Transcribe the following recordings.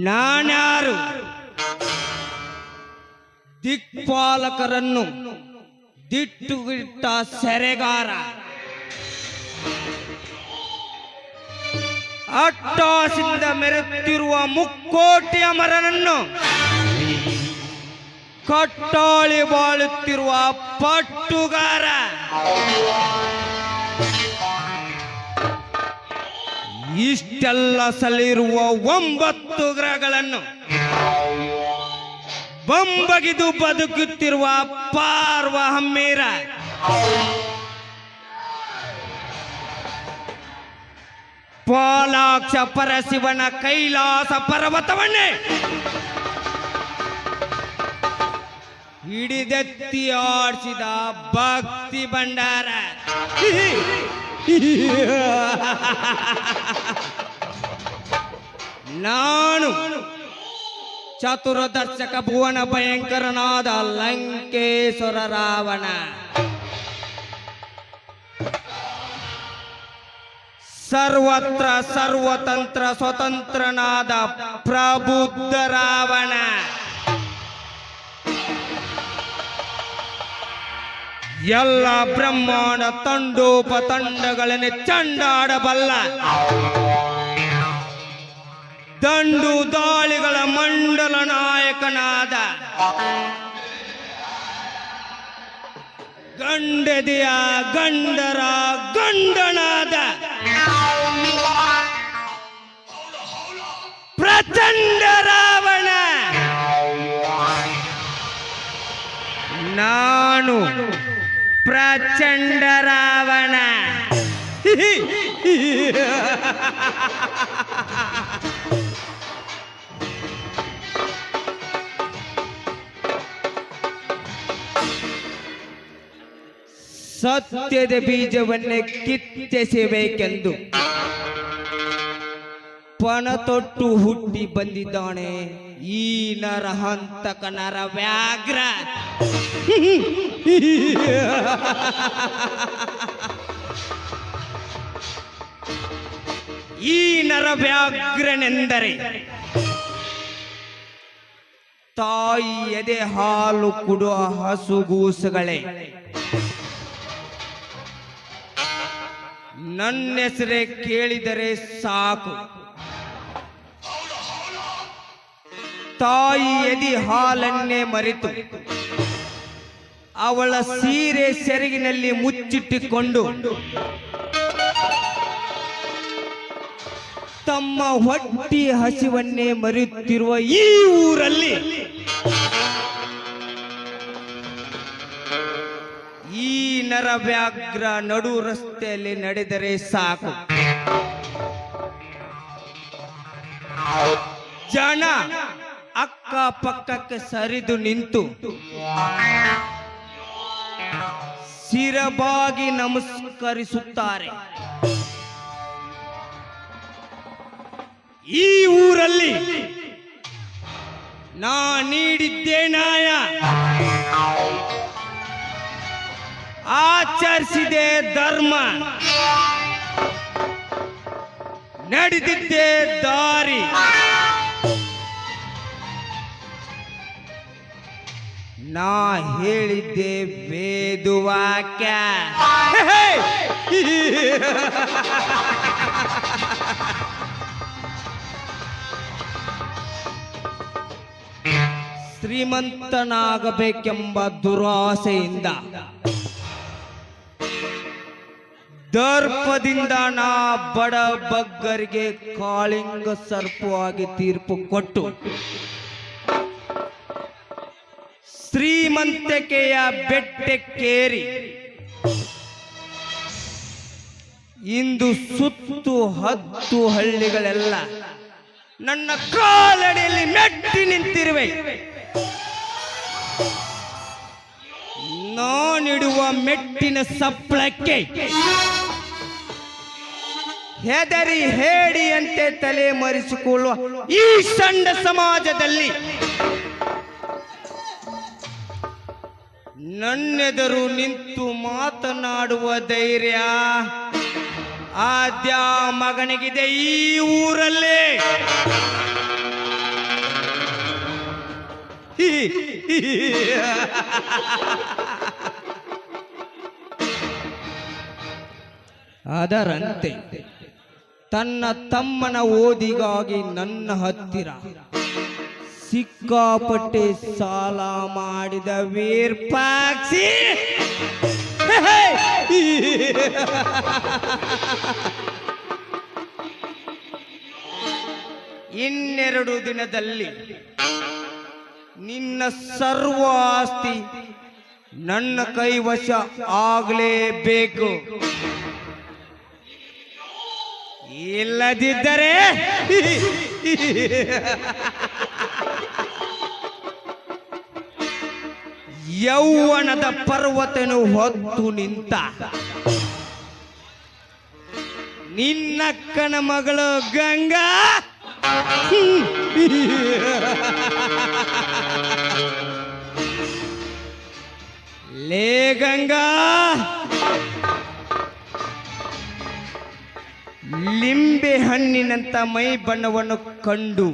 ನಾನ್ಯಾರು? ದಿಕ್ಪಾಲಕರನ್ನು ದಿಟ್ಟುಗಿಟ್ಟ ಸೆರೆಗಾರ, ಅಟ್ಟಾಸಿಂದ ಮೆರೆತಿರುವ ಮುಕ್ಕೋಟಿ ಅಮರನನ್ನು ಕಟ್ಟಾಳಿ ಬಾಳುತ್ತಿರುವ ಪಟ್ಟುಗಾರ, ಇಷ್ಟೆಲ್ಲ ಸಲ್ಲಿರುವ 9 ಗ್ರಹಗಳನ್ನು ಬಂಬಗಿದು ಬದುಕುತ್ತಿರುವ ಪಾರ್ವ ಹಮ್ಮೀರ, ಪಾಲಾಕ್ಷ ಪರಶಿವನ ಕೈಲಾಸ ಪರ್ವತವನ್ನೇ ಹಿಡಿದೆತ್ತಿ ಆಡಿಸಿದ ಭಕ್ತಿ ಭಂಡಾರ, ನಾನು ಚತುರದರ್ಶಕ ಭುವನ ಭಯಂಕರನಾದ ಲಂಕೇಶ್ವರ ರಾವಣ. ಸರ್ವತ್ರ ಸರ್ವತಂತ್ರ ಸ್ವತಂತ್ರನಾದ ಪ್ರಬುದ್ಧ ರಾವಣ. ಎಲ್ಲ ಬ್ರಹ್ಮಾಂಡ ತಂಡೋಪತಂಡಗಳನ್ನೇ ಚಂಡಾಡಬಲ್ಲ ದಂಡು ದಾಳಿಗಳ ಮಂಡಲ ನಾಯಕನಾದ ಗಂಡದೆಯ ಗಂಡರ ಗಂಡನಾದ ಪ್ರಚಂಡ ರಾವಣ. ನಾನು ಪ್ರಚಂಡ ರಾವಣ. ಸತ್ಯದ ಬೀಜವನ್ನೇ ಕಿತ್ತೆಸಬೇಕೆಂದು ಪಣ ತೊಟ್ಟು ಹುಟ್ಟಿ ಬಂದಿದ್ದಾನೆ ಈ ನರಹಂತಕ ನರ ವ್ಯಾಘ್ರ. ಈ ನರವ್ಯಾಘ್ರನೆಂದರೆ ತಾಯಿ ಎದೆ ಹಾಲು ಕುಡುವ ಹಸುಗೂಸುಗಳೇ. ನನ್ನ ಹೆಸರೇ ಕೇಳಿದರೆ ಸಾಕು, ತಾಯಿ ಎದೆ ಹಾಲನ್ನೇ ಮರೆತು ಅವಳ ಸೀರೆ ಸೆರಗಿನಲ್ಲಿ ಮುಚ್ಚಿಟ್ಟುಕೊಂಡು ತಮ್ಮ ಹೊಟ್ಟಿ ಹಸಿವನ್ನೇ ಮರೆಯುತ್ತಿರುವ ಈ ಊರಲ್ಲಿ ಈ ನರವ್ಯಾಘ್ರ ನಡು ರಸ್ತೆಯಲ್ಲಿ ನಡೆದರೆ ಸಾಕು, ಜನ ಅಕ್ಕ ಪಕ್ಕಕ್ಕೆ ಸರಿದು ನಿಂತು ಶಿರಬಾಗಿ ನಮಸ್ಕರಿಸುತ್ತಾರೆ. ಈ ಊರಲ್ಲಿ ನಾ ನೀಡಿದ್ದೇ ನ್ಯಾಯ, ಆಚರಿಸಿದೆ ಧರ್ಮ, ನಡೆದಿದ್ದೇ ದಾರಿ. ನಾ ಹೇಳಿದ್ದೆ ವೇದವಾಕ್ಯ. ಶ್ರೀಮಂತನಾಗಬೇಕೆಂಬ ದುರಾಸೆಯಿಂದ ದರ್ಪದಿಂದ ನಾ ಬಡ ಬಗ್ಗರಿಗೆ ಕಾಳಿಂಗ ಸರ್ಪವಾಗಿ ತೀರ್ಪು ಕೊಟ್ಟು ಶ್ರೀಮಂತಿಕೆಯ ಬೆಟ್ಟಕ್ಕೇರಿ ಇಂದು ಸುತ್ತು 10 ಹಳ್ಳಿಗಳೆಲ್ಲ ನನ್ನ ಕಾಲಡಿಯಲ್ಲಿ ಮೆಟ್ಟಿ ನಿಂತಿರುವೆ. ನಾನಿಡುವ ಮೆಟ್ಟಿನ ಸಪ್ಪಳಕ್ಕೆ ಹೆದರಿ ಹೇಡಿಯಂತೆ ತಲೆ ಮರೆಸಿಕೊಳ್ಳುವ ಈ ಸಣ್ಣ ಸಮಾಜದಲ್ಲಿ ನನ್ನೆದರು ನಿಂತು ಮಾತನಾಡುವ ಧೈರ್ಯ ಆದ್ಯ ಮಗನಿಗಿದೆ ಈ ಊರಲ್ಲಿ. ಅದರಂತೆ ತನ್ನ ತಮ್ಮನ ಓದಿಗಾಗಿ ನನ್ನ ಹತ್ತಿರ ಸಿಕ್ಕಾಪಟ್ಟೆ ಸಾಲ ಮಾಡಿದ ವೀರ್ಪಾಕ್ಷಿ ಇನ್ನೆರಡು ದಿನದಲ್ಲಿ ನಿನ್ನ ಸರ್ವ ಆಸ್ತಿ ನನ್ನ ಕೈವಶ ಆಗಲೇಬೇಕು. ಇಲ್ಲದಿದ್ದರೆ ಯೌವನದ ಪರ್ವತನು ಹೊತ್ತು ನಿಂತ ನಿನ್ನಕ್ಕನ ಮಗಳು ಗಂಗಾ ಲೇ ಗಂಗಾ, ಲಿಂಬೆ ಹಣ್ಣಿನಂತ ಮೈ ಬಣ್ಣವನ್ನು ಕಂಡು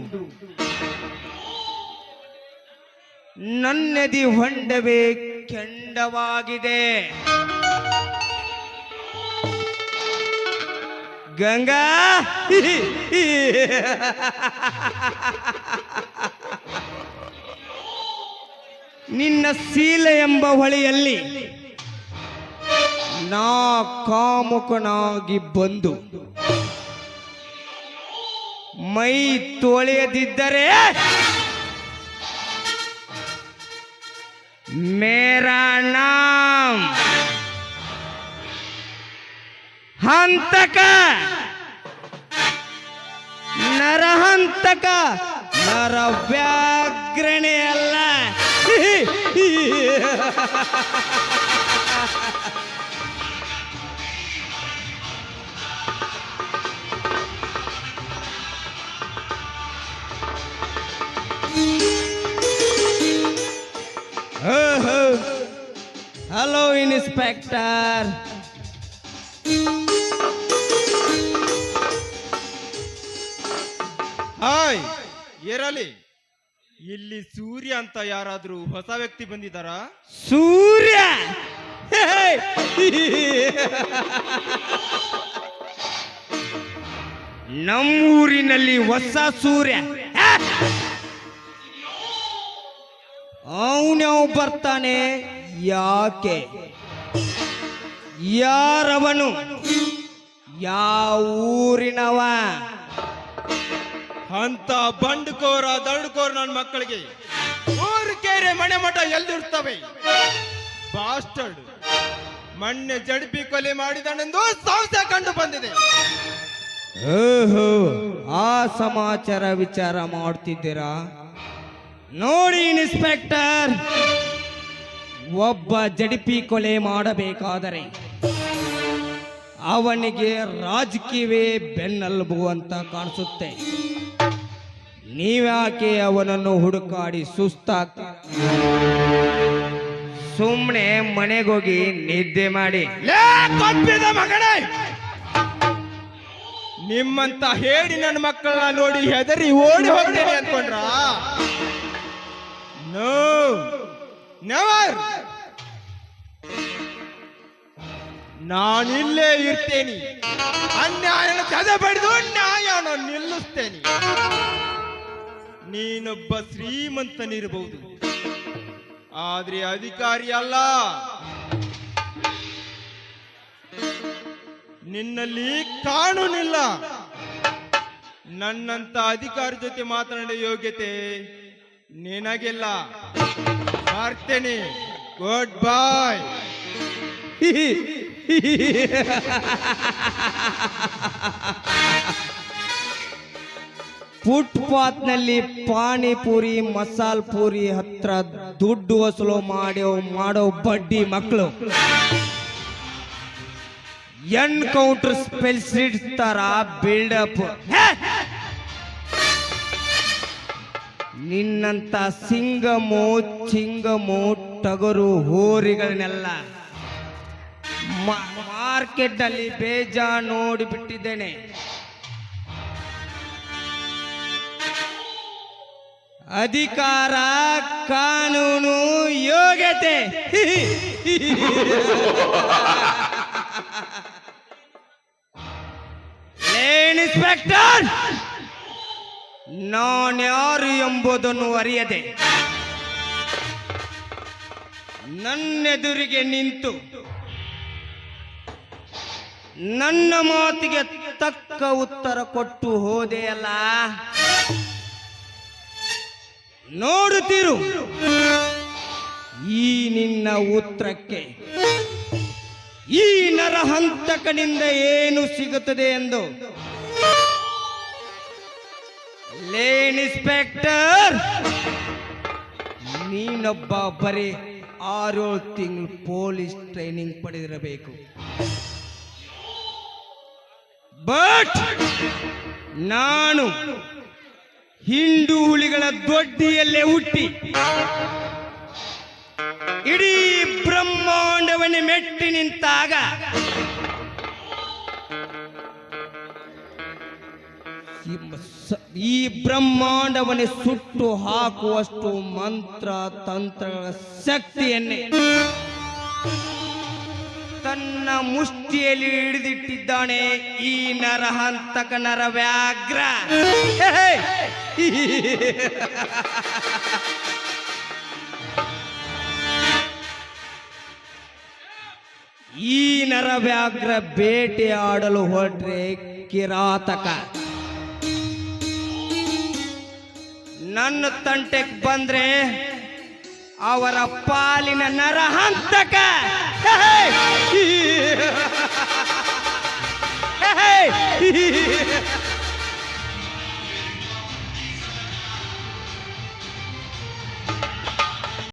ನನ್ನೆದಿ ಹೊಂಡವೇ ಕೆಂಡವಾಗಿದೆ. ಗಂಗಾ, ನಿನ್ನ ಶೀಲ ಎಂಬ ಹೊಳೆಯಲ್ಲಿ ನಾ ಕಾಮುಕನಾಗಿ ಬಂದು ಮೈ ತೊಳೆಯದಿದ್ದರೆ ಮೇರಾ ನಾಮ್ ಹಂತಕ, ನರಹಂತಕ, ನರವ್ಯಾಘ್ರಣೆ ಅಲ್ಲ. Hello inspector. ಹಾಯ್, ಇರಲಿ. ಇಲ್ಲಿ ಸೂರ್ಯ ಅಂತ ಯಾರಾದ್ರೂ ಹೊಸ ವ್ಯಕ್ತಿ ಬಂದಿದ್ದಾರಾ? ಸೂರ್ಯ? ನಮ್ಮೂರಿನಲ್ಲಿ ಹೊಸ ಸೂರ್ಯ ಅವನ್ಯಾವ ಬರ್ತಾನೆ? ಯಾಕೆ? ಯಾರವನು? ಯಾವ ಊರಿನವ? ಅಂತ ಬಂಡ್ಕೋರ ದಡ್ಕೋರ ನನ್ನ ಮಕ್ಕಳಿಗೆ ಊರು ಕೇರೆ ಮನೆ ಮಠ ಎಲ್ಲಿರ್ತವೆ? ಬಾಸ್ಟರ್ಡ್ ಮೊನ್ನೆ ಜಡ್ಪಿ ಕೊಲೆ ಮಾಡಿದನೆಂದು ಸಂಶಯ ಕಂಡು ಬಂದಿದೆ. ಓಹೋ, ಆ ಸಮಾಚಾರ ವಿಚಾರ ಮಾಡ್ತಿದ್ದೀರಾ? ನೋಡಿ ಇನ್ಸ್ಪೆಕ್ಟರ್, ಒಬ್ಬ ಜಡಿಪಿ ಕೊಲೆ ಮಾಡಬೇಕಾದರೆ ಅವನಿಗೆ ರಾಜಕೀಯವೇ ಬೆನ್ನೆಲುಬು ಅಂತ ಕಾಣಿಸುತ್ತೆ. ನೀವ್ಯಾಕೆ ಅವನನ್ನು ಹುಡುಕಾಡಿ ಸುಸ್ತಾಗ್ತ? ಸುಮ್ಮನೆ ಮನೆಗೋಗಿ ನಿದ್ದೆ ಮಾಡಿ. ಮಗನೇ, ನಿಮ್ಮಂತ ಹೇಳಿ ನನ್ನ ಮಕ್ಕಳನ್ನ ನೋಡಿ ಹೆದರಿ ಓಡಿ ಹೋಗ್ತೇನೆ ಅನ್ಕೊಂಡ್ರ? No, never. ನಾನಿಲ್ಲೇ ಇರ್ತೇನೆ. ಅನ್ಯಾಯನ ಕದೆ ಬಡಿದು ನ್ಯಾಯನ ನಿಲ್ಲಿಸ್ತೇನೆ. ನೀನೊಬ್ಬ ಶ್ರೀಮಂತನಿರಬಹುದು, ಆದ್ರೆ ಅಧಿಕಾರಿ ಅಲ್ಲ. ನಿನ್ನಲ್ಲಿ ಕಾನೂನಿಲ್ಲ. ನನ್ನಂತ ಅಧಿಕಾರಿ ಜೊತೆ ಮಾತನಾಡೋ ಯೋಗ್ಯತೆ ನಿನಗಿಲ್ಲ. ಬರ್ತೇನೆ. ಗುಡ್ ಬಾಯ್. ಫುಟ್ಪಾತ್ನಲ್ಲಿ ಪಾನಿಪುರಿ ಮಸಾಲ್ ಪೂರಿ ಹತ್ರ ದುಡ್ಡು ವಸೂಲು ಮಾಡೋ ಬಡ್ಡಿ ಮಕ್ಕಳು ಎನ್ಕೌಂಟರ್ ಸ್ಪೆಷಲಿಸ್ಟ್ ತರ ಬಿಲ್ಡಪ್. ನಿನ್ನಂತ ಸಿಂಗಮು ಚಿಂಗಮು ಟಗರು ಹೋರಿಗಳನ್ನೆಲ್ಲ ಮಾರ್ಕೆಟ್ನಲ್ಲಿ ಬೇಜಾನ್ ನೋಡಿಬಿಟ್ಟಿದ್ದೇನೆ. ಅಧಿಕಾರ, ಕಾನೂನು, ಯೋಗ್ಯತೆ ಇನ್ಸ್ಪೆಕ್ಟರ್, ನಾನ್ಯಾರು ಎಂಬುದನ್ನು ಅರಿಯದೆ ನನ್ನೆದುರಿಗೆ ನಿಂತು ನನ್ನ ಮಾತಿಗೆ ತಕ್ಕ ಉತ್ತರ ಕೊಟ್ಟು ಹೋದೆಯಲ್ಲ. ನೋಡುತ್ತಿರು ಈ ನಿನ್ನ ಉತ್ತರಕ್ಕೆ ಈ ನರಹಂತಕನಿಂದ ಏನು ಸಿಗುತ್ತದೆ ಎಂದು. ಇನ್ಸ್ಪೆಕ್ಟರ್, ನೀನೊಬ್ಬ ಬರೀ 6 ತಿಂಗಳು ಪೊಲೀಸ್ ಟ್ರೈನಿಂಗ್ ಪಡೆದಿರಬೇಕು. ಬಟ್ ನಾನು ಹಿಂಡು ಹುಲಿಗಳ ದೊಡ್ಡಿಯಲ್ಲೇ ಹುಟ್ಟಿ ಇಡೀ ಬ್ರಹ್ಮಾಂಡವನ್ನೇ ಮೆಟ್ಟಿ ನಿಂತಾಗ ಈ ಬ್ರಹ್ಮಾಂಡವನ್ನೇ ಸುಟ್ಟು ಹಾಕುವಷ್ಟು ಮಂತ್ರ ತಂತ್ರಗಳ ಶಕ್ತಿಯನ್ನೇ ತನ್ನ ಮುಷ್ಟಿಯಲ್ಲಿ ಹಿಡಿದಿಟ್ಟಿದ್ದಾನೆ ಈ ನರಹಂತಕ ನರವ್ಯಾಘ್ರ. ಈ ನರವ್ಯಾಘ್ರ ಬೇಟೆಯಾಡಲು ಹೊರಟ್ರೆ ಕಿರಾತಕ, ನನ್ನ ತಂಟೆಗೆ ಬಂದ್ರೆ ಅವರ ಪಾಲಿನ ನರಹಂತಕ.